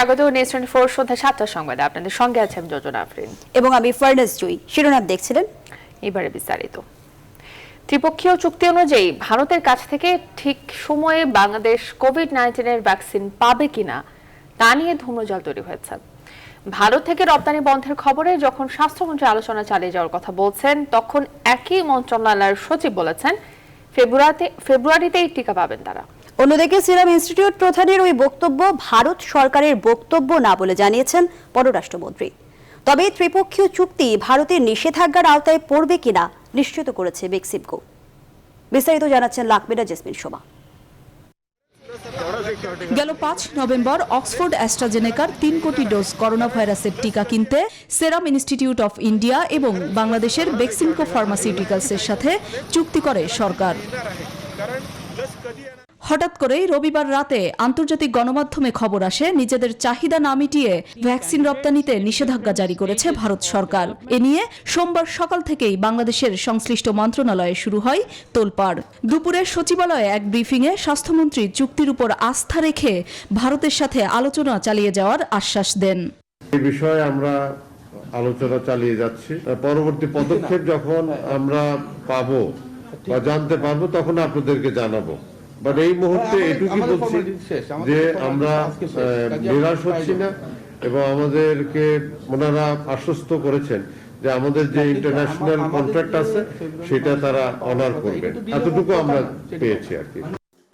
স্বাগত নিউজ 24 সন্ধ্যা 7টার সংবাদে আপনাদের সঙ্গে আছে আমি যোজনা আফরিন এবং আমি ফারনাজ জুই। শিরোনাম দেখছিলেন, এবারে বিস্তারিত। ত্রিপক্ষীয় চুক্তি অনুযায়ী ভারতের কাছ থেকে ঠিক সময়ে বাংলাদেশ কোভিড-19 ভ্যাকসিন পাবে কিনা তা নিয়ে ধূম্রজাল তৈরি হয়েছে। ভারত থেকে রপ্তানি বন্ধের খবরে যখন স্বাস্থ্যমন্ত্রী আলোচনা চালিয়ে যাওয়ার কথা বলছেন, তখন একই মন্ত্রণালয়ের সচিব বলেছেন ফেব্রুয়ারিতেই টিকা পাবেন তারা। অন্যদিকে সিরাম ইনস্টিটিউট প্রধানের ওই বক্তব্য ভারত সরকারের বক্তব্য না বলে জানিয়েছেন পররাষ্ট্রমন্ত্রী। তবে ত্রিপক্ষীয় চুক্তি ভারতের নিষেধাজ্ঞার আওতায় পড়বে কিনা নিশ্চিত করেছে বেক্সিমকো। বিস্তারিত জানাচ্ছেন লাকমিনা জেসমিন শোভা। গেল 5 নভেম্বর অক্সফোর্ড অ্যাস্ট্রাজেনেকার 3 কোটি ডোজ করোনা ভাইরাসের টিকা কিনতে সেরাম ইনস্টিটিউট অফ ইন্ডিয়া এবং বাংলাদেশের বেক্সিমকো ফার্মাসিউটিক্যালসের সাথে চুক্তি করে সরকার। হঠাৎ করেই রবিবার রাতে আন্তর্জাতিক গণমাধ্যমে খবর আসে নিজেদের চাহিদা না মিটিয়ে ভ্যাকসিন রপ্তানিতে নিষেধাজ্ঞা জারি করেছে ভারত সরকার। এ নিয়ে সোমবার সকাল থেকেই বাংলাদেশের সংশ্লিষ্ট মন্ত্রণালয়ে শুরু হয় তোলপাড়। দুপুরে সচিবালয়ে এক ব্রিফিংয়ে স্বাস্থ্যমন্ত্রী চুক্তির উপর আস্থা রেখে ভারতের সাথে আলোচনা চালিয়ে যাওয়ার আশ্বাস দেন। এই বিষয়ে আমরা আলোচনা চালিয়ে যাচ্ছি। পরবর্তী পদক্ষেপ যখন আমরা পাবো বা জানতে পারবো তখন আপনাদেরকে জানাবো। বাট এই মুহূর্তে এটুকুই বলছি যে আমরা নিরাশ হচ্ছি না এবং আমাদেরকে ওনারা আশ্বস্ত করেছেন যে আমাদের যে ইন্টারন্যাশনাল কন্ট্রাক্ট আছে সেটা তারা অনার করবেন, এতটুকু আমরা পেয়েছি আর কি।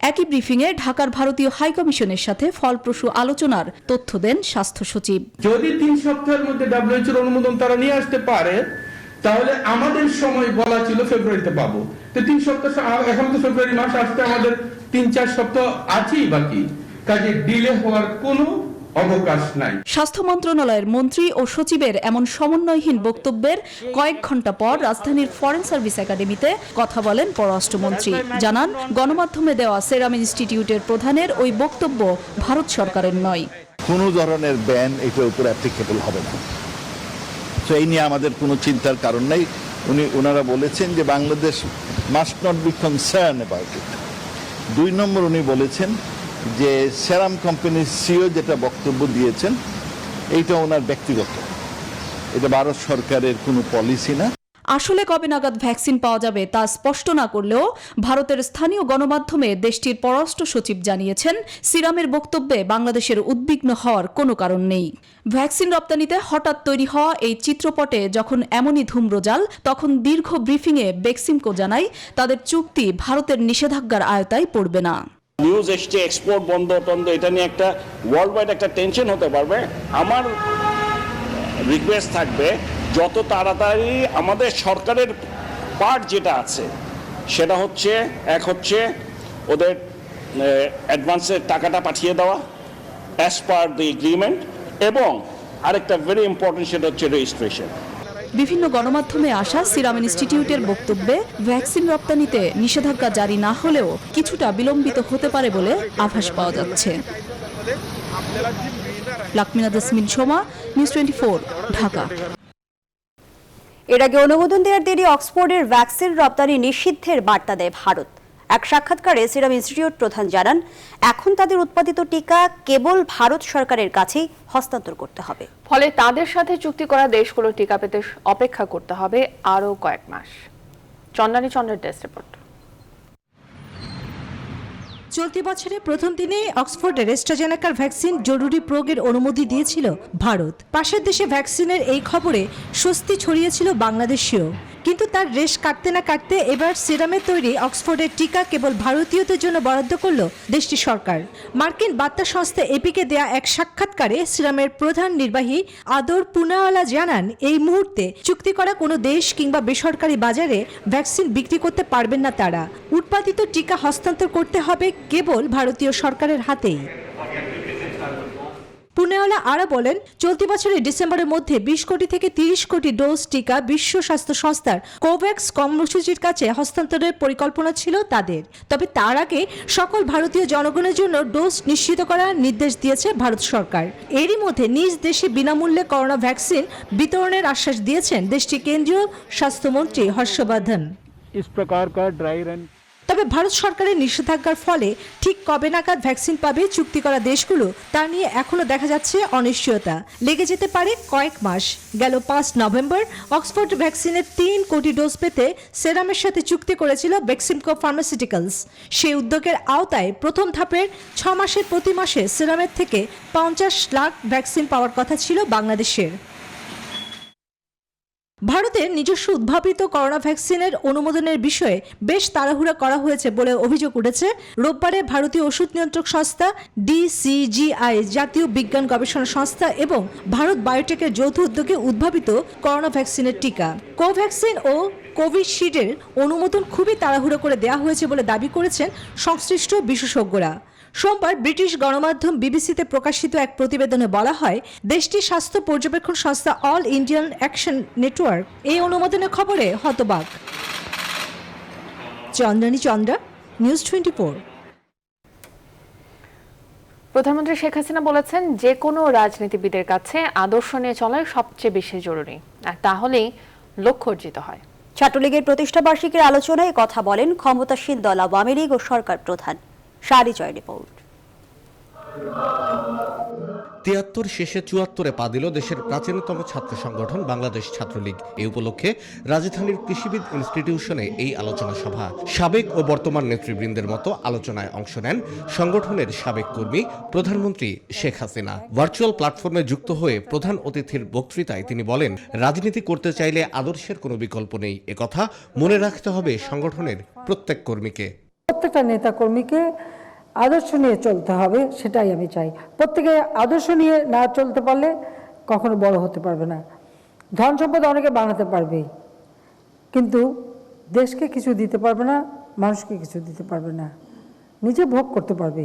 একই ব্রিফিংয়ে ঢাকার ভারতীয় হাইকমিশনের সাথে ফলপ্রসূ আলোচনার তথ্য দেন স্বাস্থ্য সচিব। যদি 3 সপ্তাহের মধ্যে ডব্লিউএইচওর অনুমোদন তারা নিয়ে আসতে পারে তাহলে আমাদের সময় বলা ছিল ফেব্রুয়ারিতে পাবো। তো 3 সপ্তাহ এখন তো ফেব্রুয়ারি মাস আসতে আমাদের 3-4 সপ্তাহ আছেই বাকি, কাজে ডিলে হওয়ার কোনো অবকাশ নাই। স্বাস্থ্য মন্ত্রণালয়ের মন্ত্রী ও সচিবের এমন সমন্বয়হীন বক্তব্যের কয়েক ঘন্টা পর রাজধানীর ফরেন সার্ভিস একাডেমিতে কথা বলেন পররাষ্ট্রমন্ত্রী। জানান, গণমাধ্যমে দেওয়া সেরাম ইনস্টিটিউটের প্রধানের ওই বক্তব্য ভারত সরকারের নয়। কোনো ধরনের ব্যান এটার উপর অ্যাপ্লিকেবল হবে না। তো এই নিয়ে আমাদের কোনো চিন্তার কারণ নেই। ওনারা বলেছেন যে Bangladesh must not be concern about it. 2 নম্বর উনি বলেছেন যে সেরাম কোম্পানির সিও যেটা বক্তব্য দিয়েছেন এইটা ওনার ব্যক্তিগত, এটা ভারত সরকারের কোনো পলিসি না। আসলে কবে নাগাদ ভ্যাকসিন পাওয়া যাবে তা স্পষ্ট না করলেও ভারতের স্থানীয় গণমাধ্যমে দেশটির পররাষ্ট্র সচিব জানিয়েছেন, সিরামের বক্তব্যে বাংলাদেশের উদ্বিগ্ন হওয়ার কোনো কারণ নেই। ভ্যাকসিন রপ্তানিতে হঠাৎ তৈরি হওয়া এই চিত্রপটে যখন এমনই ধূম্রজাল, তখন দীর্ঘ ব্রিফিংয়ে বেক্সিমকো জানায় তাদের চুক্তি ভারতের নিষেধাজ্ঞার আওতায় পড়বে না। নিউজ এসছে এক্সপোর্ট বন্ধ টন্ধ, এটা নিয়ে একটা ওয়ার্ল্ড ওয়াইড একটা টেনশন হতে পারবে। আমার রিকোয়েস্ট থাকবে যত তাড়াতাড়ি আমাদের সরকারের পার্ট যেটা আছে সেটা হচ্ছে ওদের অ্যাডভান্সের টাকাটা পাঠিয়ে দেওয়া অ্যাজ পার দ্য এগ্রিমেন্ট, এবং আরেকটা ভেরি ইম্পর্টেন্ট সেটা হচ্ছে রেজিস্ট্রেশন। বিভিন্ন গণমাধ্যমে আসা সিরাম ইনস্টিটিউটের বক্তব্যে ভ্যাকসিন রপ্তানিতে নিষেধাজ্ঞা জারি না হলেও কিছুটা বিলম্বিত হতে পারে বলে আভাস পাওয়া যাচ্ছে। লাকমিনা জেসমিন শোভা, নিউজ 24, ঢাকা। এর আগে অনুমোদন দেওয়ার দেরি অক্সফোর্ডের ভ্যাকসিন রপ্তানি নিষিদ্ধের বার্তা দেয় ভারত। এক সাক্ষাৎকারে সিরাম ইনস্টিটিউট প্রধান জানান, এখন তাদের উৎপাদিত টিকা কেবল ভারত সরকারের কাছেই হস্তান্তর করতে হবে। ফলে তাদের সাথে চুক্তি করা দেশগুলো টিকা পেতে অপেক্ষা করতে হবে আরও কয়েক মাস। চন্দ্রানী চন্দ্রের ডেস্ক রিপোর্ট। চলতি বছরে প্রথম দিনে অক্সফোর্ডের অ্যাস্ট্রাজেনেকার ভ্যাকসিন জরুরি প্রয়োগের অনুমতি দিয়েছিল ভারত। পাশের দেশে ভ্যাকসিনের এই খবরে স্বস্তি ছড়িয়েছিল বাংলাদেশেও। কিন্তু তার রেশ কাটতে না কাটতে এবার সিরামের তৈরি অক্সফোর্ডের টিকা কেবল ভারতীয়দের জন্য বরাদ্দ করল দেশটির সরকার। মার্কিন বার্তা সংস্থা এপিকে দেয়া এক সাক্ষাৎকারে সিরামের প্রধান নির্বাহী আদর পুনাওয়ালা জানান, এই মুহূর্তে চুক্তি করা কোনো দেশ কিংবা বেসরকারি বাজারে ভ্যাকসিন বিক্রি করতে পারবেন না তারা। উৎপাদিত টিকা হস্তান্তর করতে হবে কেবল ভারতীয় সরকারের হাতেই। পুনেওয়ালা আরো বলেন, চলতি বছরের ডিসেম্বরের মধ্যে 20 কোটি থেকে 30 কোটি ডোজ টিকা বিশ্ব স্বাস্থ্য সংস্থার কোভ্যাক্স কর্মসূচির কাছে হস্তান্তরের পরিকল্পনা ছিল তাদের। তবে তার আগে সকল ভারতীয় জনগণের জন্য ডোজ নিশ্চিত করার নির্দেশ দিয়েছে ভারত সরকার। এরই মধ্যে নিজ দেশে বিনামূল্যে করোনা ভ্যাকসিন বিতরণের আশ্বাস দিয়েছেন দেশটির কেন্দ্রীয় স্বাস্থ্যমন্ত্রী হর্ষবর্ধন। इस प्रकार का ड्राई रन তবে ভারত সরকারের নিষেধাজ্ঞার ফলে ঠিক কবে নাগাদ ভ্যাকসিন পাবে চুক্তি করা দেশগুলো তা নিয়ে এখনো দেখা যাচ্ছে অনিশ্চয়তা। লেগে যেতে পারে কয়েক মাস। গেল 5 নভেম্বর অক্সফোর্ড ভ্যাকসিনের 3 কোটি ডোজ পেতে সেরামের সাথে চুক্তি করেছিল বেক্সিমকো ফার্মাসিউটিক্যালস। সেই উদ্যোগের আওতায় প্রথম ধাপের 6 মাসের প্রতি মাসে সেরামের থেকে 50 লাখ ভ্যাকসিন পাওয়ার কথা ছিল বাংলাদেশের। ভারতের নিজস্ব উদ্ভাবিত করোনা ভ্যাকসিনের অনুমোদনের বিষয়ে বেশ তাড়াহুড়া করা হয়েছে বলে অভিযোগ উঠেছে রোববারে ভারতীয় ওষুধ নিয়ন্ত্রক সংস্থা DCGI, জাতীয় বিজ্ঞান গবেষণা সংস্থা এবং ভারত বায়োটেকের যৌথ উদ্যোগে উদ্ভাবিত করোনা ভ্যাকসিনের টিকা কোভ্যাক্সিন ও কোভিশিল্ডের অনুমোদন খুবই তাড়াহুড়ো করে দেওয়া হয়েছে বলে দাবি করেছেন সংশ্লিষ্ট বিশেষজ্ঞরা। সোমবার ব্রিটিশ গণমাধ্যম বিবিসিতে প্রকাশিত এক প্রতিবেদনে বলা হয়, দেশটির স্বাস্থ্য পর্যবেক্ষণ সংস্থা অল ইন্ডিয়ান অ্যাকশন নেটওয়ার্ক এই অনুমোদনের খবরে হতবাক। চন্দ্রানী চন্দ্রা, নিউজ 24। প্রধানমন্ত্রী শেখ হাসিনা বলেছেন, যে কোনো রাজনীতিবিদের কাছে আদর্শ নিয়ে চলাই সবচেয়ে বেশি জরুরি, আর তাহলেই লক্ষ্য অর্জিত হয়। ছাত্রলীগের প্রতিষ্ঠা বার্ষিকীর আলোচনায় কথা বলেন ক্ষমতাসীন দল আওয়ামী লীগ ও সরকার প্রধান। শাড়ি জয় রিপোর্ট। ৭৩ শেষে ৭৪-এ পা দিল দেশের প্রাচীনতম ছাত্র সংগঠন বাংলাদেশ ছাত্রলীগ। এই উপলক্ষে রাজধানীর কৃষিবিদ ইনস্টিটিউশনে এই আলোচনা সভা। সাবেক ও বর্তমান নেতৃবৃন্দের মতো আলোচনায় অংশ নেন সংগঠনের সাবেক কর্মী প্রধানমন্ত্রী শেখ হাসিনা। ভার্চুয়াল প্ল্যাটফর্মে যুক্ত হয়ে প্রধান অতিথির বক্তৃতায় তিনি বলেন, রাজনীতি করতে চাইলে আদর্শের কোনো বিকল্প নেই। একথা মনে রাখতে হবে সংগঠনের প্রত্যেক কর্মীকে। প্রত্যেকটা নেতা কর্মীকে আদর্শ নিয়ে চলতে হবে, সেটাই আমি চাই। প্রত্যেকে আদর্শ নিয়ে না চলতে পারলে কখনো বড় হতে পারবে না। ধন সম্পদ অনেকে বানাতে পারবে, কিন্তু দেশকে কিছু দিতে পারবে না, মানুষকে কিছু দিতে পারবে না। নিজে ভোগ করতে পারবে,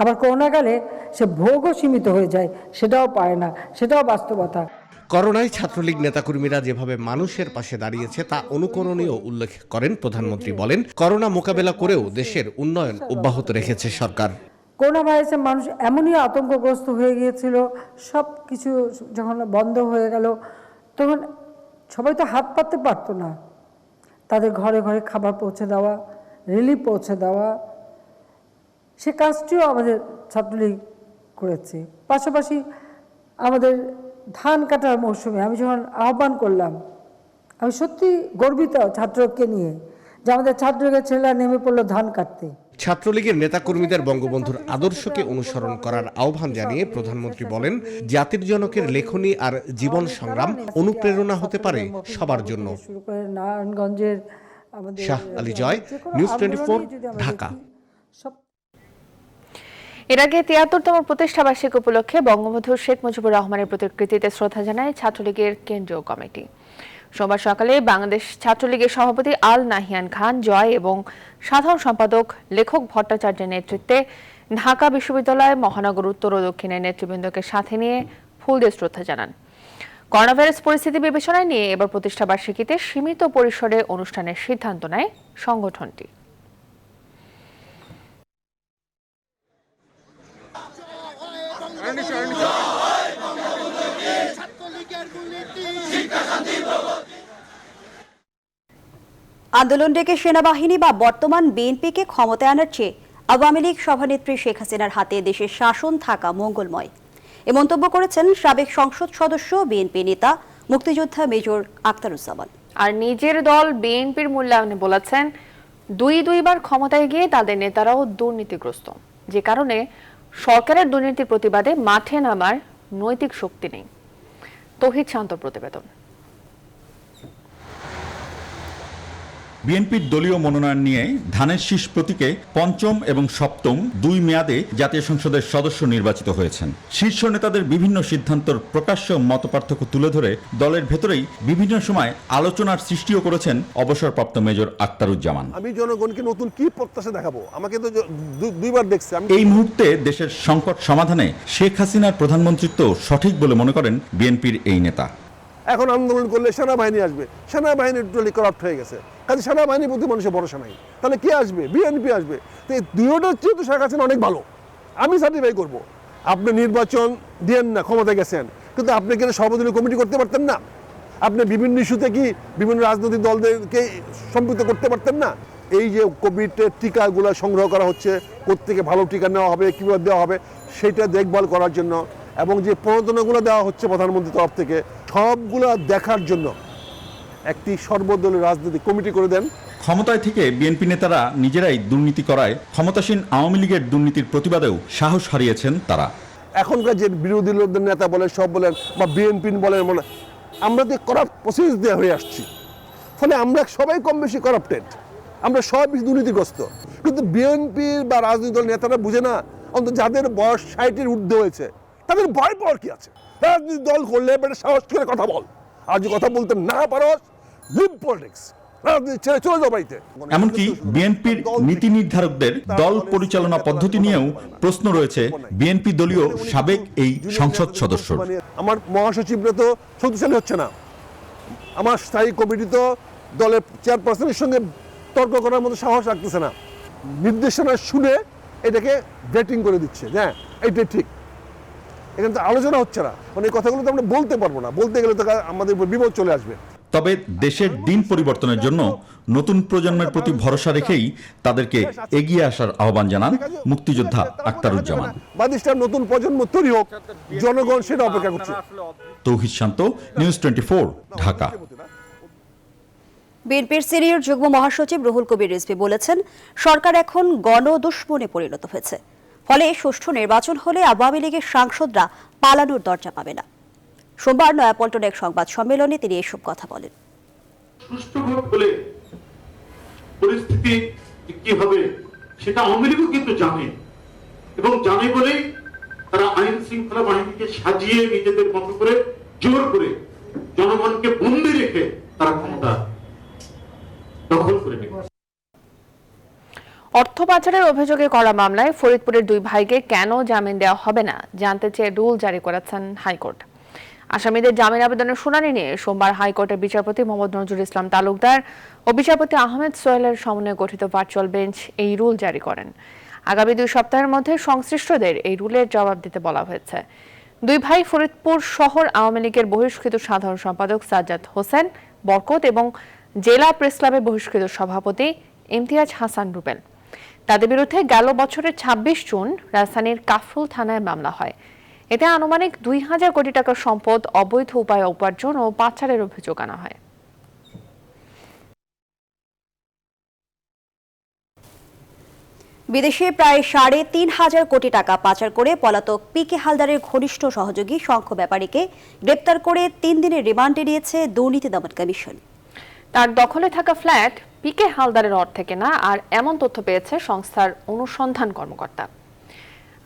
আবার করোনা কালে সে ভোগও সীমিত হয়ে যায়, সেটাও পারে না, সেটাও বাস্তবতা। করোনায় ছাত্রলীগ নেতাকর্মীরা যেভাবে মানুষের পাশে দাঁড়িয়েছে তা অনুকরণীয় উল্লেখ করেন প্রধানমন্ত্রী। বলেন, করোনা মোকাবেলা করেও দেশের উন্নয়ন অব্যাহত রেখেছে সরকার। করোনা ভাইরাসে মানুষ এমনই আতঙ্কগ্রস্ত হয়ে গিয়েছিল, সব কিছু যখন বন্ধ হয়ে গেল তখন সবাই তো হাত পাততে পারতো না। তাদের ঘরে ঘরে খাবার পৌঁছে দেওয়া, রিলিফ পৌঁছে দেওয়া, সে কাজটিও আমাদের ছাত্রলীগ করেছে। পাশাপাশি আমাদের ধান কাটার মৌসুমে আমি যখন আহ্বান করলাম, আমি সত্যি গর্বিত ছাত্রকে নিয়ে যে আমাদের ছাত্রলীগের ছেলেরা নেমে পড়লো ধান কাটতে। ছাত্রলীগের নেতাকর্মীদের বঙ্গবন্ধুর আদর্শকে অনুসরণ করার আহ্বান জানিয়ে প্রধানমন্ত্রী বলেন, জাতির জনকের লেখনী আর জীবন সংগ্রাম অনুপ্রেরণা হতে পারে সবার জন্য। শুরু করে নারায়ণগঞ্জের আমাদের শাহ আলী জয়, নিউজ 24, ঢাকা। এর আগে ৭৩তম প্রতিষ্ঠা বার্ষিকী উপলক্ষে বঙ্গবন্ধু শেখ মুজিবুর রহমানের প্রতিকৃতিতে শ্রদ্ধা জানায় ছাত্রলীগের কেন্দ্রীয় কমিটি। সোমবার সকালে বাংলাদেশ ছাত্রলীগের সভাপতি আল নাহিয়ান খান জয় এবং সাধারণ সম্পাদক লেখক ভট্টাচার্যের নেতৃত্বে ঢাকা বিশ্ববিদ্যালয় মহানগর উত্তর ও দক্ষিণের নেতৃবৃন্দকে সাথে নিয়ে ফুল দিয়ে শ্রদ্ধা জানান। করোনা ভাইরাস পরিস্থিতি বিবেচনায় নিয়ে এবার প্রতিষ্ঠা বার্ষিকীতে সীমিত পরিসরে অনুষ্ঠানের সিদ্ধান্ত নেয় সংগঠনটি। আন্দোলন ডেকে সেনাবাহিনী বা বর্তমান বিএনপিকে ক্ষমতায় আনার চেয়ে আওয়ামী লীগ সভানেত্রী শেখ হাসিনার হাতে দেশের শাসন থাকা মঙ্গলময়, এ মন্তব্য করেছেন সাবেক সংসদ সদস্য বিএনপি নেতা মুক্তিযোদ্ধা মেজর আখতারুজ্জামান। আর নিজের দল বিএনপির মূল্যায়নে বলেছেন, দুইবার ক্ষমতায় গিয়ে তাদের নেতারাও দুর্নীতিগ্রস্ত, যে কারণে সরকারের দুর্নীতির প্রতিবাদে মাঠে নামার নৈতিক শক্তি নেই। তৌহিদ শান্ত প্রতিবেদন। বিএনপির দলীয় মনোনয়ন নিয়ে ধানের শীষ প্রতীকে পঞ্চম এবং সপ্তম 2 মেয়াদে জাতীয় সংসদের সদস্য নির্বাচিত হয়েছেন। শীর্ষ নেতাদের বিভিন্ন সিদ্ধান্তর প্রকাশ্য মতপার্থক্য তুলে ধরে দলের ভেতরেই বিভিন্ন সময় আলোচনার সৃষ্টিও করেছেন অবসরপ্রাপ্ত মেজর আখতারুজ্জামান। আমি জনগণকে নতুন কি প্রত্যাশা দেখাবো, আমাকে তো 2বার দেখছে। এই মুহূর্তে দেশের সংকট সমাধানে শেখ হাসিনার প্রধানমন্ত্রিত্ব সঠিক বলে মনে করেন বিএনপির এই নেতা। এখন আন্দোলন করলে সেনাবাহিনী আসবে, সেনাবাহিনীর টোটালি করাপ্ট হয়ে গেছে, কাজে সেনাবাহিনীর প্রতি মানুষের ভরসা নাই। তাহলে কে আসবে? বিএনপি আসবে। তো এই দুইটার চেয়ে তো শেখ হাসিনা অনেক ভালো, আমি সার্টিফাই করবো। আপনি নির্বাচন দিয়েন না, ক্ষমতা গেছেন, কিন্তু আপনি কেন সর্বদলীয় কমিটি করতে পারতেন না? আপনি বিভিন্ন ইস্যুতে কি বিভিন্ন রাজনৈতিক দলদেরকে সম্পৃক্ত করতে পারতেন না? এই যে কোভিডের টিকাগুলো সংগ্রহ করা হচ্ছে, কোত্থেকে ভালো টিকা নেওয়া হবে, কীভাবে দেওয়া হবে সেটা দেখভাল করার জন্য, এবং যে প্রণোদনাগুলো দেওয়া হচ্ছে প্রধানমন্ত্রীর তরফ থেকে সবগুলো দেখার জন্য একটি সর্বদলীয় রাজনৈতিক কমিটি করে দেন। ক্ষমতায় থেকে বিএনপি নেতারা নিজেরাই দুর্নীতি করায় ক্ষমতাসীন আওয়ামী লীগের দুর্নীতির প্রতিবাদেও সাহস হারিয়েছেন তারা। এখনকার যে বিরোধী লোকদের নেতা বলেন, সব বলেন, বা বিএনপি বলেন, আমরা তো করাপ্ট প্রসেস দিয়ে হয়ে আসছি, ফলে আমরা সবাই কম বেশি করাপ্টেড, আমরা সব দুর্নীতিগ্রস্ত। কিন্তু বিএনপির বা রাজনৈতিক দল নেতারা বুঝে না, অন্তত যাদের বয়স 60-এর ঊর্ধ্বে হয়েছে তাদের ভয় পাওয়ার কি আছে? রাজনৈতিক দল করলে বেটা সাহস করে কথা বল, আর যে কথা বলতে না পারো লিভ পলিটিক্স, রাজনীতি ছেড়ে চলে যাও বাড়িতে। এমনকি বিএনপির নীতি নির্ধারকদের দল পরিচালনা পদ্ধতি নিয়েও প্রশ্ন রয়েছে বিএনপি দলীয় সাবেক এই সংসদ সদস্য। আমার মহাসচিবরা তো শক্তিশালী হচ্ছে না, আমার স্থায়ী কমিটি তো দলের চেয়ারপারসনের সঙ্গে তর্ক করার মতো সাহস রাখতেছে না, নির্দেশনা শুনে এটাকে ব্রেটিং করে দিচ্ছে, হ্যাঁ এইটাই ঠিক। এখানে তো আলোচনা হচ্ছে না, মানে এই কথাগুলো তো আমরা বলতে পারবো না, বলতে গেলে তো আমাদের উপর বিপদ চলে আসবে। তবে দেশের দিন পরিবর্তনের জন্য নতুন প্রজন্মের প্রতি ভরসা রেখেই তাদেরকে এগিয়ে আসার আহ্বান জানান মুক্তিযোদ্ধা আক্তারুজ্জামান। বাদিষ্টার নতুন প্রজন্ম তৈরি হোক, জনগণ সেটা অপেক্ষা করছে। তৌহিদ শান্ত, নিউজ 24, ঢাকা। বিএনপির সিনিয়র যুগ্ম মহাসচিব রুহুল কবির রিজভী বলেছেন, সরকার এখন গণদুশমনে পরিণত হয়েছে, ফলে সুষ্ঠু নির্বাচন হলে আওয়ামী লীগের সাংসদরা পালানোর দরজা পাবে না। সোমবার নয়াপল্টনে এক সংবাদ সম্মেলনে তিনি এসব কথা বলেন। সুষ্ঠু ভোট হলে পরিস্থিতি কি হবে সেটা আওয়ামী লীগও কিন্তু জানে, এবং জানে বলেই তারা আইন শৃঙ্খলা বাহিনীকে সাজিয়ে নিজেদের মতো করে জোর করে জনগণকে বন্দী রেখে তারা ক্ষমতা দখল করে নেবে। অর্থ পাচারের অভিযোগে করা মামলায় ফরিদপুরের দুই ভাইকে কেন জামিন দেওয়া হবে না জানতে চেয়ে রুল জারি করেছেন হাইকোর্ট। আসামিদের জামিন আবেদনের শুনানি নিয়ে সোমবার হাইকোর্টের বিচারপতি মোহাম্মদ নজরুল ইসলাম তালুকদার ও বিচারপতি আহমেদ সোহেলের সমন্বয়ে গঠিত ভার্চুয়াল বেঞ্চ এই রুল জারি করেন। আগামী 2 সপ্তাহের মধ্যে সংশ্লিষ্টদের এই রুলের জবাব দিতে বলা হয়েছে। দুই ভাই ফরিদপুর শহর আওয়ামী লীগের বহিষ্কৃত সাধারণ সম্পাদক সাজ্জাদ হোসেন বরকত এবং জেলা প্রেস ক্লাবের বহিষ্কৃত সভাপতি ইমতিয়াজ হাসান রুবেল। তাদের বিরুদ্ধে গেল বছরের 26 জুন রাজধানীর কাফরুল থানায় মামলা হয়। এতে আনুমানিক 2000 কোটি টাকার সম্পদ অবৈধ উপায়ে উপার্জন ও পাচারের অভিযোগ আনা হয়। বিদেশে প্রায় 3.5 কোটি টাকা পাচার করে পলাতক পিকে হালদারের ঘনিষ্ঠ সহযোগী শঙ্খ ব্যাপারীকে গ্রেপ্তার করে 3 দিনের রিমান্ডে নিয়েছে দুর্নীতি দমন কমিশন। তার দখলে থাকা ফ্ল্যাট পিকে হালদারের অর্থে কেনা, আর এমন তথ্য পেয়েছে সংস্থার অনুসন্ধান কর্মকর্তা।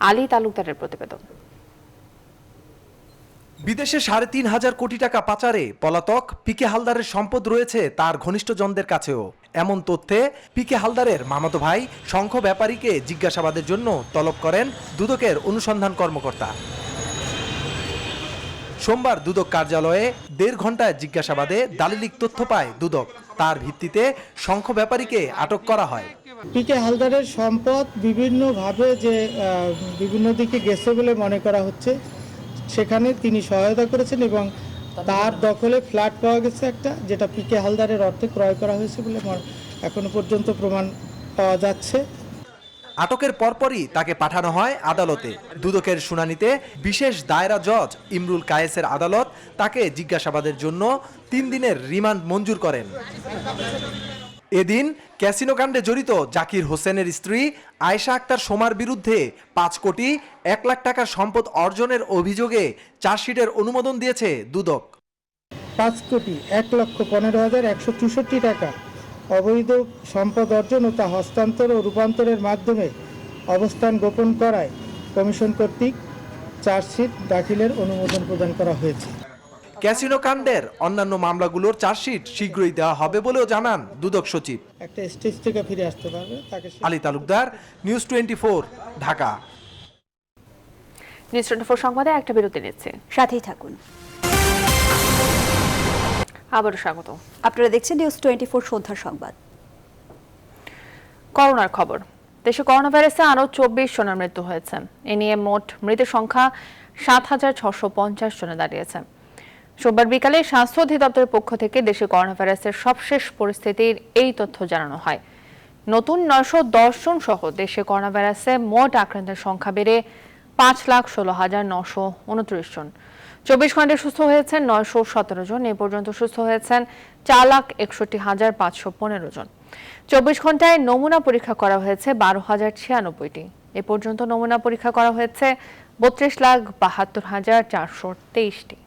আলী তালুকদারের প্রতিবেদন। বিদেশে 3.5 কোটি টাকা পাচারে পলাতক পিকে হালদারের সম্পদ রয়েছে তার ঘনিষ্ঠজনদের কাছেও। এমন তথ্যে পিকে হালদারের মামাতো ভাই শঙ্খ ব্যাপারীকে জিজ্ঞাসাবাদের জন্য তলব করেন দুদকের অনুসন্ধান কর্মকর্তা। সোমবার দুদক কার্যালয়ে 1.5 ঘন্টায় জিজ্ঞাসাবাদে দালিলিক তথ্য পায় দুদক। তার ভিত্তিতে শঙ্খ ব্যাপারীকে আটক করা হয়। পিকে হালদারের সম্পদ বিভিন্নভাবে যে বিভিন্ন দিকে গেছে বলে মনে করা হচ্ছে, সেখানে তিনি সহায়তা করেছেন এবং তার দখলে ফ্ল্যাট পাওয়া গেছে একটা, যেটা পিকে হালদারের অর্থে ক্রয় করা হয়েছে বলে এখনো পর্যন্ত প্রমাণ পাওয়া যাচ্ছে। আটকের পরপরই তাকে পাঠানো হয় আদালতে। দুদকের শুনানিতে বিশেষ দায়রা জজ ইমরুল কায়েসের আদালত তাকে জিজ্ঞাসাবাদের জন্য 3 দিনের রিমান্ড মঞ্জুর করেন। এদিন ক্যাসিনো কাণ্ডে জড়িত জাকির হোসেনের স্ত্রী আয়েশা আক্তার সোমার বিরুদ্ধে 5 কোটি 1 লাখ টাকার সম্পদ অর্জনের অভিযোগে চার্জশিটের অনুমোদন দিয়েছে দুদক। 5 কোটি 1,15,164 টাকা অবৈধ সম্পদ অর্জন ও তা হস্তান্তর ও রূপান্তরের মাধ্যমে অবস্থান গোপন করায় কমিশন কর্তৃক চার্জশিট দাখিলের অনুমোদন প্রদান করা হয়েছে। ক্যাসিনো কাণ্ডের অন্যান্য মামলাগুলোর চার্জশিট শীঘ্রই দেওয়া হবে বলেও জানান দুদক সচিব। একটা স্টেজ থেকে ফিরে আসতে পারবে তাকে। আলী তালুকদার, নিউজ 24, ঢাকা। নিউজ 24 সংবাদে একটা বিরতি নিচ্ছে, সাথেই থাকুন। আবারও স্বাগত। আপনারা দেখছেন নিউজ 24 সন্ধ্যার সংবাদ। করোনার খবর। দেশে করোনা ভাইরাসে আরও 24 জনের মৃত্যু হয়েছে। এ নিয়ে মোট মৃতের সংখ্যা 7,650 জনে দাঁড়িয়েছে। সোমবার বিকালে স্বাস্থ্য অধিদপ্তরের পক্ষ থেকে দেশে করোনা ভাইরাসের সবশেষ পরিস্থিতির এই তথ্য জানানো হয়। নতুন 910 জন সহ দেশে করোনা ভাইরাসে মোট আক্রান্তের সংখ্যা বেড়ে 5,16,929 জন। 24 ঘন্টায় সুস্থ হয়েছেন 917 জন। এ পর্যন্ত সুস্থ হয়েছেন 4,61,515 জন। 24 ঘন্টায় নমুনা পরীক্ষা করা হয়েছে 12,096টি। এ পর্যন্ত নমুনা পরীক্ষা করা হয়েছে 32,72,423টি।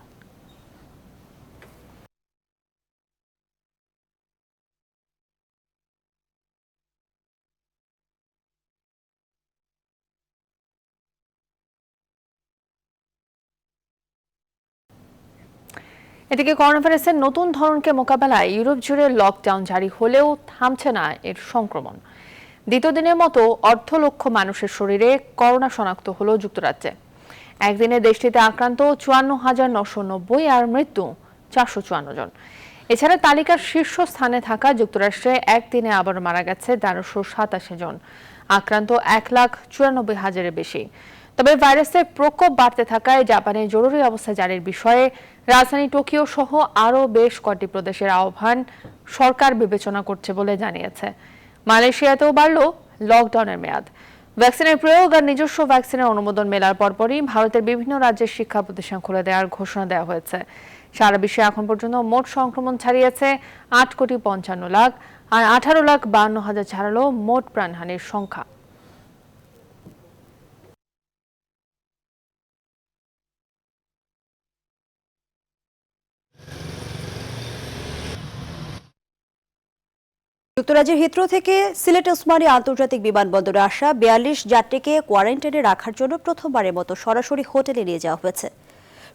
এদিকে করোনা ভাইরাসের নতুন ধরনকে মোকাবেলায় ইউরোপ জুড়ে লকডাউন জারি হলেও থামছে না এর সংক্রমণ। দ্বিতীয় দিনের মতো 1.5 লক্ষ মানুষের শরীরে করোনা শনাক্ত হলো যুক্তরাজ্যে। একদিনে দেশটিতে আক্রান্ত 54,990 আর মৃত্যু 454 জন। এছাড়া তালিকার শীর্ষ স্থানে থাকা যুক্তরাষ্ট্রে একদিনে আবার মারা গেছে 1387 জন। আক্রান্ত 1,94,000-এর বেশি। তবে ভাইরাসের প্রকোপ বাড়তে থাকায় জাপানে জরুরি অবস্থা জারির বিষয়ে রাজধানী টোকিও সহ আরও বেশ কয়েকটি প্রদেশের আহ্বান সরকার বিবেচনা করছে বলে জানিয়েছে। মালয়েশিয়াতেও বাড়ল লকডাউনের মেয়াদ। ভ্যাকসিনের প্রয়োগ আর নিজস্ব ভ্যাকসিনের অনুমোদন মেলার পরপরই ভারতের বিভিন্ন রাজ্যের শিক্ষা প্রতিষ্ঠান খুলে দেওয়ার ঘোষণা দেওয়া হয়েছে। সারা বিশ্বে এখন পর্যন্ত মোট সংক্রমণ ছাড়িয়েছে 8,55,00,000 আর 18,52,000 ছাড়ালো মোট প্রাণহানির সংখ্যা। যুক্তরাজ্যের হিথ্রো থেকে সিলেট ওসমানী আন্তর্জাতিক বিমানবন্দরে আসা 42 যাত্রীকে কোয়ারেন্টাইনে রাখার জন্য প্রথমবারের মতো সরাসরি হোটেলে নিয়ে যাওয়া হয়েছে।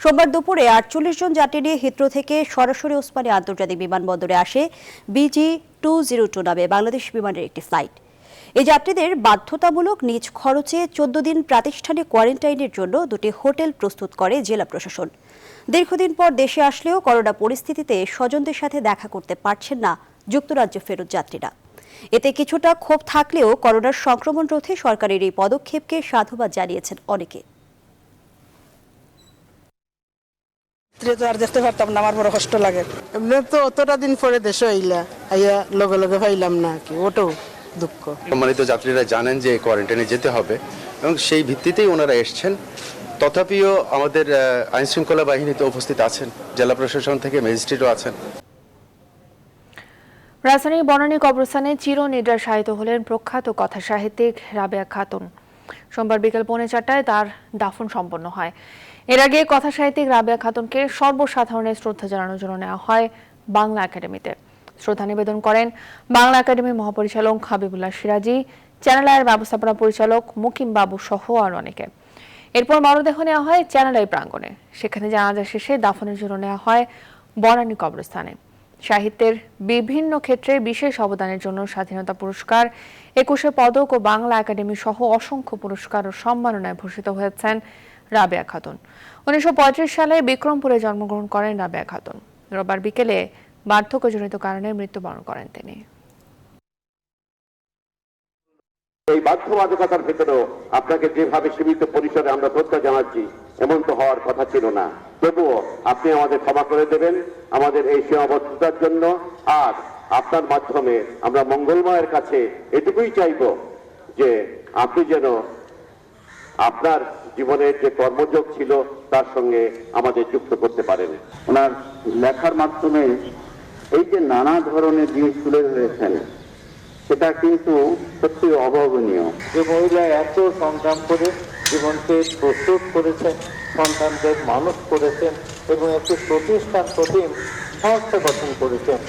সোমবার দুপুরে 48 জন যাত্রী নিয়ে হিথ্রো থেকে সরাসরি ওসমানী আন্তর্জাতিক বিমানবন্দরে আসে BG202 নামে বাংলাদেশ বিমানের একটি ফ্লাইট। এই যাত্রীদের বাধ্যতামূলক নিজ খরচে 14 দিন প্রাতিষ্ঠানিক কোয়ারেন্টাইনের জন্য দুটি হোটেল প্রস্তুত করে জেলা প্রশাসন। দীর্ঘদিন পর দেশে আসলেও করোনা পরিস্থিতিতে স্বজনদের সাথে দেখা করতে পারছেন না যুক্তরাজ্য ফেরত যাত্রীরা। এতে কিছুটা ক্ষোভ থাকলেও করোনার সংক্রমণ রোধে সরকারের এই পদক্ষেপকে সাধুবাদ জানিয়েছেন অনেকে। আর দেখতে পারতাম না, আমার বড় কষ্ট লাগে। এমনি তো অতটা দিন পরে দেশে আইলা আইয়া লগে লগে পাইলাম না, কি ওটাও দুঃখ। সম্মানিত যাত্রীরা জানেন যে কোয়ারেন্টাইনে যেতে হবে এবং সেই ভিত্তিতেই ওনারা এসছেন। তথাপিও আমাদের আইন শৃঙ্খলা বাহিনীতে উপস্থিত আছেন, জেলা প্রশাসন থেকে ম্যাজিস্ট্রেটও আছেন। রাজধানীর বনানী কবরস্থানে চিরনিদ্রায় শায়িত হলেন প্রখ্যাত কথা সাহিত্যিক রাবেয়া খাতুন। সোমবার বিকেল 4:45 তার দাফন সম্পন্ন হয়। এর আগে কথা সাহিত্যিক রাবেয়া খাতুনকে সর্বসাধারণের শ্রদ্ধা জানানোর জন্য নেওয়া হয় বাংলা একাডেমিতে। শ্রদ্ধা নিবেদন করেন বাংলা একাডেমির মহাপরিচালক হাবিবুল্লাহ সিরাজি, চ্যানেল আইয়ের ব্যবস্থাপনা পরিচালক মুকিম বাবু সহ আর অনেকে। এরপর মরদেহ নেওয়া হয় চ্যানেল আই প্রাঙ্গণে। সেখানে জানাজা শেষে দাফনের জন্য নেওয়া হয় বনানী কবরস্থানে। সাহিত্যের বিভিন্ন ক্ষেত্রে বিশেষ অবদানের জন্য স্বাধীনতা পুরস্কার, 21 পদক ও বাংলা একাডেমি সহ অসংখ্য পুরস্কার ও সম্মাননায় ভূষিত হয়েছেন রাবেয়া খাতুন। 1935 সালে বিক্রমপুরে জন্মগ্রহণ করেন রাবেয়া খাতুন। রোববার বিকেলে বার্ধক্যজনিত কারণে মৃত্যুবরণ করেন তিনি। এই বাধ্যবাধকতার ভেতরেও আপনাকে যেভাবে সীমিত পরিসরে আমরা শ্রদ্ধা জানাচ্ছি, এমন তো হওয়ার কথা ছিল না। তবুও আপনি আমাদের ক্ষমা করে দেবেন আমাদের এই সীমাবদ্ধতার জন্য। আর আপনার মাধ্যমে আমরা মঙ্গলময়ের কাছে এটুকুই চাইব যে আপনি যেন আপনার জীবনের যে কর্মযোগ ছিল তার সঙ্গে আমাদের যুক্ত করতে পারেন। ওনার লেখার মাধ্যমে এই যে নানা ধরনের জিনিস তুলে ধরেছেন, সেটা কিন্তু সত্যি অভাবনীয়। যে মহিলা এত সংগ্রাম করে জীবনকে প্রস্তুত করেছেন, সন্তানদের মানুষ করেছেন এবং একটি প্রতিষ্ঠান প্রতিম সংস্থা গঠন করেছেন।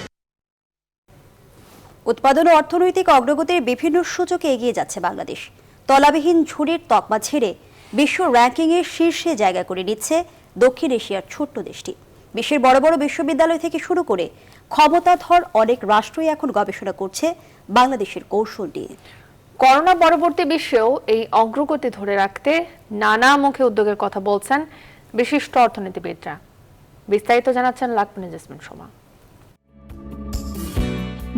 উৎপাদন ও অর্থনৈতিক অগ্রগতির বিভিন্ন সূচকে এগিয়ে যাচ্ছে বাংলাদেশ। তলাবিহীন ঝুড়ির তকমা ছেড়ে বিশ্ব র্যাঙ্কিংয়ে শীর্ষে জায়গা করে নিচ্ছে দক্ষিণ এশিয়ার ছোট্ট দেশটি। বিশ্বের বড় বড় বিশ্ববিদ্যালয় থেকে শুরু করে ক্ষমতাধর অনেক রাষ্ট্রই এখন গবেষণা করছে বাংলাদেশের কৌশল নিয়ে। করোনা পরবর্তী বিশ্বেও এই অগ্রগতি ধরে রাখতে নানা মুখে উদ্যোগের কথা বলছেন বিশিষ্ট অর্থনীতিবিদরা। বিস্তারিত জানাচ্ছেন লাকমিনী জেসমিন সোমা।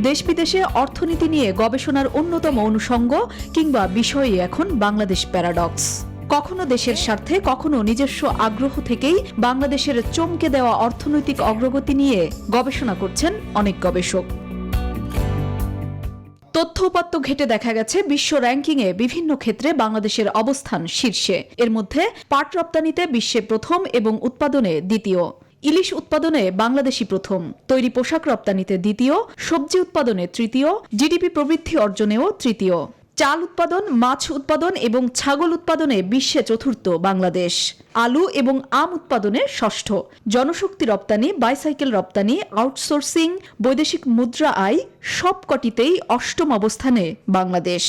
দেশ বিদেশে অর্থনীতি নিয়ে গবেষণার অন্যতম অনুষঙ্গ কিংবা বিষয়ই এখন বাংলাদেশ প্যারাডক্স। কখনো দেশের স্বার্থে, কখনো নিজস্ব আগ্রহ থেকেই বাংলাদেশের চমকে দেওয়া অর্থনৈতিক অগ্রগতি নিয়ে গবেষণা করছেন অনেক গবেষক। তথ্য উপাত্ত ঘেটে দেখা গেছে বিশ্ব র্যাঙ্কিংয়ে বিভিন্ন ক্ষেত্রে বাংলাদেশের অবস্থান শীর্ষে। এর মধ্যে পাট রপ্তানিতে বিশ্বে প্রথম এবং উৎপাদনে দ্বিতীয়, ইলিশ উৎপাদনে বাংলাদেশই প্রথম, তৈরি পোশাক রপ্তানিতে দ্বিতীয়, সবজি উৎপাদনে তৃতীয়, জিডিপি প্রবৃদ্ধি অর্জনেও তৃতীয়, চাল উৎপাদন, মাছ উৎপাদন এবং ছাগল উৎপাদনে বিশ্বে চতুর্থ বাংলাদেশ, আলু এবং আম উৎপাদনে ষষ্ঠ, জনশক্তি রপ্তানি, বাইসাইকেল রপ্তানি, আউটসোর্সিং, বৈদেশিক মুদ্রা আয় সবকটিতেই অষ্টম অবস্থানে বাংলাদেশ।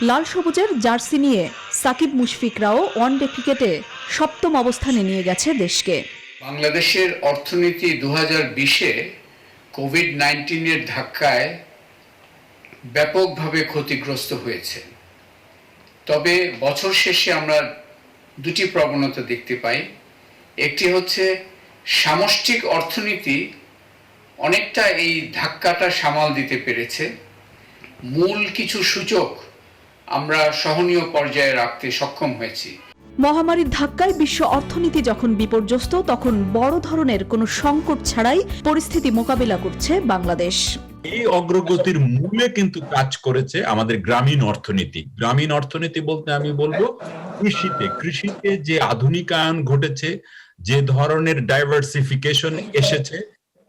লাল সবুজের জার্সি নিয়ে সাকিব মুশফিকরাও ওয়ানডে ক্রিকেটে সপ্তম অবস্থানে নিয়ে গেছে দেশকে। বাংলাদেশের অর্থনীতি 2020-এ কোভিড-19 ধাক্কায় ব্যাপকভাবে ক্ষতিগ্রস্ত হয়েছে। তবে বছর শেষে আমরা দুটি প্রবণতা দেখতে পাই। একটি হচ্ছে সামষ্টিক অর্থনীতি অনেকটা এই ধাক্কাটা সামাল দিতে পেরেছে। মূল কিছু সূচক আমরা সহনীয় পর্যায়ে রাখতে সক্ষম হয়েছি। মহামারীর ধাক্কায় বিশ্ব অর্থনীতি যখন বিপর্যস্ত, তখন বড় ধরনের কোনো সংকট ছাড়াই পরিস্থিতি মোকাবিলা করছে বাংলাদেশ। এই অগ্রগতির মূলে কিন্তু কাজ করেছে আমাদের গ্রামীণ অর্থনীতি। গ্রামীণ অর্থনীতি বলতে আমি বলবো কৃষিতে যে আধুনিকায়ন ঘটেছে, যে ধরনের ডাইভার্সিফিকেশন এসেছে,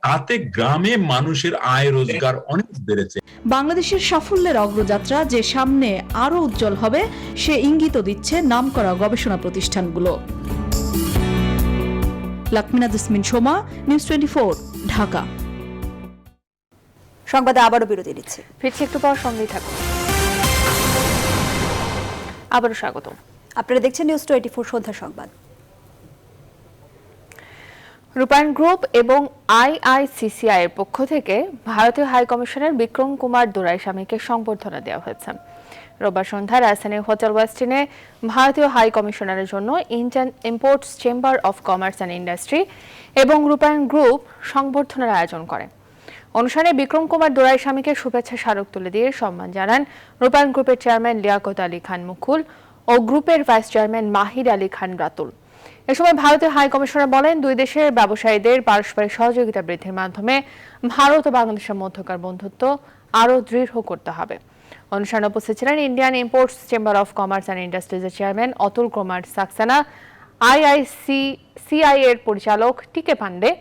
তাতে গ্রামে মানুষের আয় রোজগার অনেক বেড়েছে। বাংলাদেশের সাফল্যের অগ্রযাত্রা যে সামনে আরো উজ্জ্বল হবে সে ইঙ্গিত দিচ্ছে নামকরা গবেষণা প্রতিষ্ঠানগুলো। লাকমিনা জেসমিন সোমা, নিউজ 24, ঢাকা। সংবাদে আবারও বিরতি নিচ্ছে, ফিরছি একটু পর, সঙ্গেই থাকুন। আবারও স্বাগত। আপনারা দেখছেন নিউজ 24 সন্ধ্যা সংবাদ। রূপায়ণ গ্রুপ এবং আইআইসিসিআই এর পক্ষ থেকে ভারতীয় হাই কমিশনার বিক্রম কুমার দোরাইস্বামীকে সংবর্ধনা দেওয়া হয়েছে। রোববার সন্ধ্যায় রাজধানীর হোটেল ওয়েস্টিনে ভারতীয় হাই কমিশনারের জন্য Indian imports chamber of commerce and industry এবং রূপায়ণ গ্রুপ সংবর্ধনার আয়োজন করে। অনুষ্ঠানে বিক্রম কুমার দোরাইস্বামীকে শুভেচ্ছা স্মারক তুলে দিয়ে সম্মান জানান রূপায়ণ গ্রুপের চেয়ারম্যান লিয়াকত আলী খান মুকুল ও গ্রুপের ভাইস চেয়ারম্যান মাহির আলী খান রাতুল। এ সময় ভারতের হাই কমিশনার বলেন, দুই দেশের ব্যবসায়ীদের পারস্পরিক সহযোগিতা বৃদ্ধির মাধ্যমে ভারত ও বাংলাদেশের মধ্যকার বন্ধুত্ব আরও দৃঢ় করতে হবে। অনুষ্ঠানে উপস্থিত ছিলেন Indian imports chamber of commerce and ইন্ডাস্ট্রিজের চেয়ারম্যান অতুল কুমার সাক্সেনা, আইআইসিসিআই এর পরিচালক টিকে পান্ডে,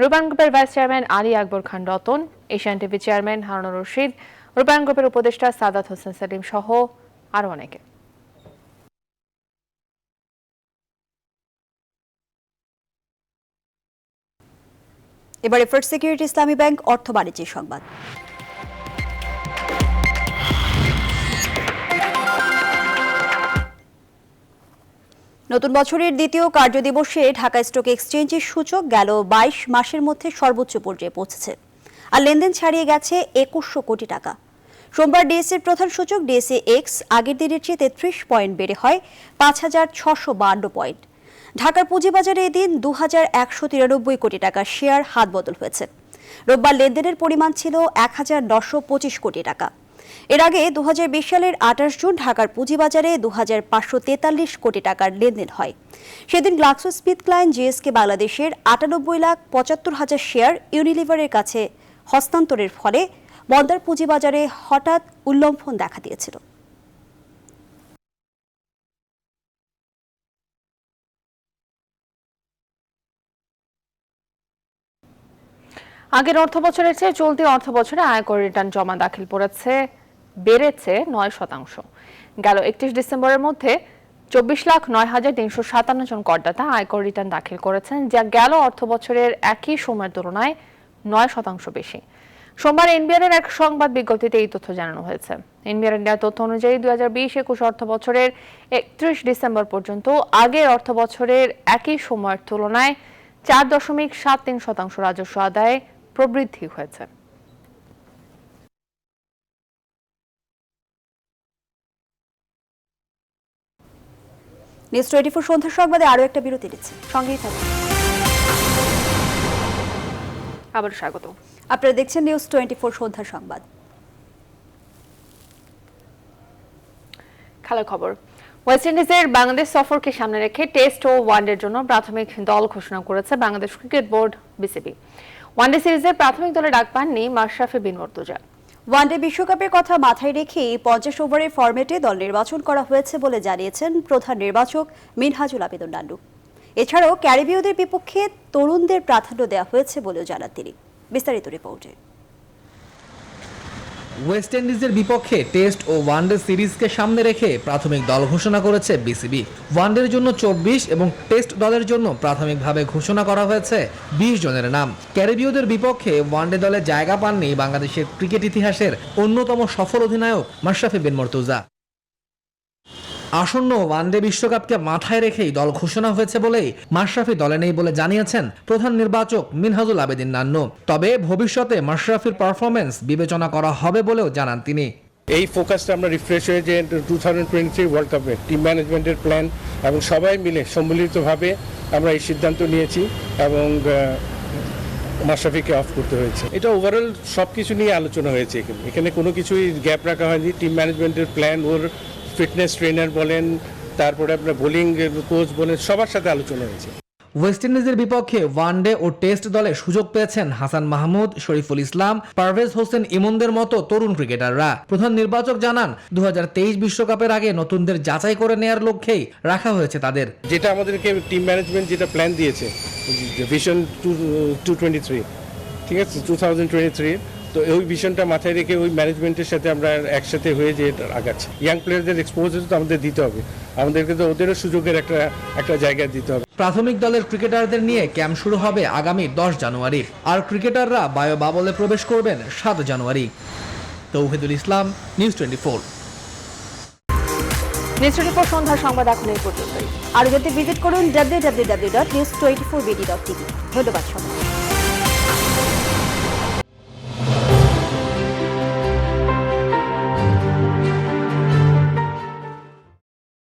রূপায়ণ গ্রুপের vice chairman Ali Akbar Khan Ratan, Asian TV chairman Harunur Rashid, Rupayan গ্রুপের উপদেষ্টা সাদাত হোসেন সেলিম সহ আরও অনেকে। এবারে ফার্স্ট সিকিউরিটি ইসলামী ব্যাংক অর্থ বাণিজ্যের সংবাদ। নতুন বছরের দ্বিতীয় কার্যদিবসে ঢাকা স্টক এক্সচেঞ্জের সূচক গেল 22 মাসের মধ্যে সর্বোচ্চ পর্যায়ে পৌঁছেছে, আর লেনদেন ছাড়িয়ে গেছে 2100 কোটি টাকা। সোমবার ডিএসসির প্রধান সূচক ডিএসসি এক্স আগের দিনের চেয়ে 33 পয়েন্ট বেড়ে হয় 5652 পয়েন্ট। ঢাকার পুঁজিবাজারে এদিন 2193 কোটি টাকার শেয়ার হাত বদল হয়েছে। রোববার লেনদেনের পরিমাণ ছিল 1925 কোটি টাকা। এর আগে 2020 সালের 28 জুন ঢাকার পুঁজিবাজারে 2543 কোটি টাকার লেনদেন হয়। সেদিন গ্লাক্সোস্মিথক্লাইন জিএসকে বাংলাদেশের 98,75,000 শেয়ার ইউনিলিভারের কাছে হস্তান্তরের ফলে বন্দর পুঁজিবাজারে হঠাৎ উল্লম্ফন দেখা দিয়েছিল। আগের অর্থ বছরের চেয়ে চলতি অর্থ বছরে আয়কর রিটার্ন জমা দাখিল বেড়েছে 9%। গেল 31 ডিসেম্বরের মধ্যে 24,09,357 জন করদাতা আয়কর রিটার্ন দাখিল করেছেন, যা গেল অর্থ বছরের একই সময়ের তুলনায় 9% বেশি। সোমবার এনবিআর এর এক সংবাদ বিজ্ঞপ্তিতে এই তথ্য জানানো হয়েছে। এনবিআর এর তথ্য অনুযায়ী 2020-21 অর্থ বছরের 31 ডিসেম্বর পর্যন্ত আগের অর্থ বছরের একই সময়ের তুলনায় 4.73% রাজস্ব আদায়ে প্রবৃদ্ধি হয়েছে। নিউজ 24 সন্ধ্যার সংবাদে আরও একটা বিরতি নিচ্ছে, সঙ্গেই থাকুন। আবার স্বাগত। আপনারা দেখছেন নিউজ 24 সন্ধ্যার সংবাদ। খেলার খবর। ওয়েস্ট ইন্ডিজের বাংলাদেশ সফরকে সামনে রেখে টেস্ট ও ওয়ানডের জন্য প্রাথমিক দল ঘোষণা করেছে Bangladesh cricket board BCB. One day সিরিজে প্রাথমিক দলে ডাক পাননি মাশরাফি বিন মুর্তজা। ওয়ানডে বিশ্বকাপের কথা মাথায় রেখেই 50 ওভারের ফরম্যাটে দল নির্বাচন করা হয়েছে বলে জানিয়েছেন প্রধান নির্বাচক মিনহাজুল আবেদুন নান্নু। এছাড়াও ক্যারিবীয়দের বিপক্ষে তরুণদের প্রাধান্য দেওয়া হয়েছে বলেও জানান তিনি। বিস্তারিত রিপোর্টে। ওয়েস্ট ইন্ডিজের বিপক্ষে টেস্ট ও ওয়ানডে সিরিজকে সামনে রেখে প্রাথমিক দল ঘোষণা করেছে বিসিবি। ওয়ানডের জন্য 24 এবং টেস্ট দলের জন্য প্রাথমিকভাবে ঘোষণা করা হয়েছে 20 জনের নাম। ক্যারিবীয়দের বিপক্ষে ওয়ানডে দলে জায়গা পাননি বাংলাদেশের ক্রিকেট ইতিহাসের অন্যতম সফল অধিনায়ক মাশরাফি বিন মুর্তজা। আসন্ন ওয়ানডে বিশ্বকাপকে মাথায় রেখেই দল ঘোষণা হয়েছে বলেই মাশরাফি দলে নেই বলে জানিয়েছেন প্রধান নির্বাচক মিনহাজুল আবেদিন নান্নু। তবে ভবিষ্যতে মাশরাফির পারফরমেন্স বিবেচনা করা হবে বলেও জানান তিনি। এই ফোকাসটা আমরা রিফ্রেশ হয়ে যে 2023 ওয়ার্ল্ড কাপে টিম ম্যানেজমেন্টের প্ল্যান এবং সবাই মিলে সম্মিলিতভাবে আমরা এই সিদ্ধান্ত নিয়েছি এবং মাশরাফিকে অফ করতে হয়েছে। এটা ওভারঅল সব কিছু নিয়ে আলোচনা হয়েছে। এখানে কোনো কিছুই গ্যাপ রাখা হয়নি। টিম ম্যানেজমেন্টের প্ল্যান, ওর ফিটনেস ট্রেনার বলেন, তারপরে আপনার বোলিং কোচ বলেন, সবার সাথে আলোচনা হয়েছে। ওয়েস্ট ইন্ডিজের বিপক্ষে ওয়ানডে ও টেস্ট দলে সুযোগ পেয়েছেন হাসান মাহমুদ, শরীফুল ইসলাম, পারভেজ হোসেন ইমনদের মতো তরুণ ক্রিকেটাররা। প্রধান নির্বাচক জানান 2023 বিশ্বকাপের আগে নতুনদের যাচাই করে নেয়ার লক্ষ্যেই রাখা হয়েছে তাদের। যেটা আমাদেরকে টিম ম্যানেজমেন্ট যেটা প্ল্যান দিয়েছে, ভিশন 223, ঠিক আছে, 2023, তো ওই ভিশনটা মাথায় রেখে ওই ম্যানেজমেন্টের সাথে আমরা একসাথে হয়ে যে আগাচ্ছি। ইয়াং প্লেয়ারদের এক্সপোজার তো আমাদের দিতে হবে, আমাদেরকে তো ওদেরও সুযোগের একটা জায়গা দিতে হবে। প্রাথমিক দলের ক্রিকেটারদের নিয়ে ক্যাম্প শুরু হবে আগামী 10 জানুয়ারি, আর ক্রিকেটাররা বায়ো বাবলে প্রবেশ করবেন 7 জানুয়ারি। তৌহিদুল ইসলাম, নিউজ 24। নিউজ 24 সন্ধ্যা সংবাদ এখন এই পর্যন্তই। আরও জানতে ভিজিট করুন www.news24bd.tv। ধন্যবাদ সবাই।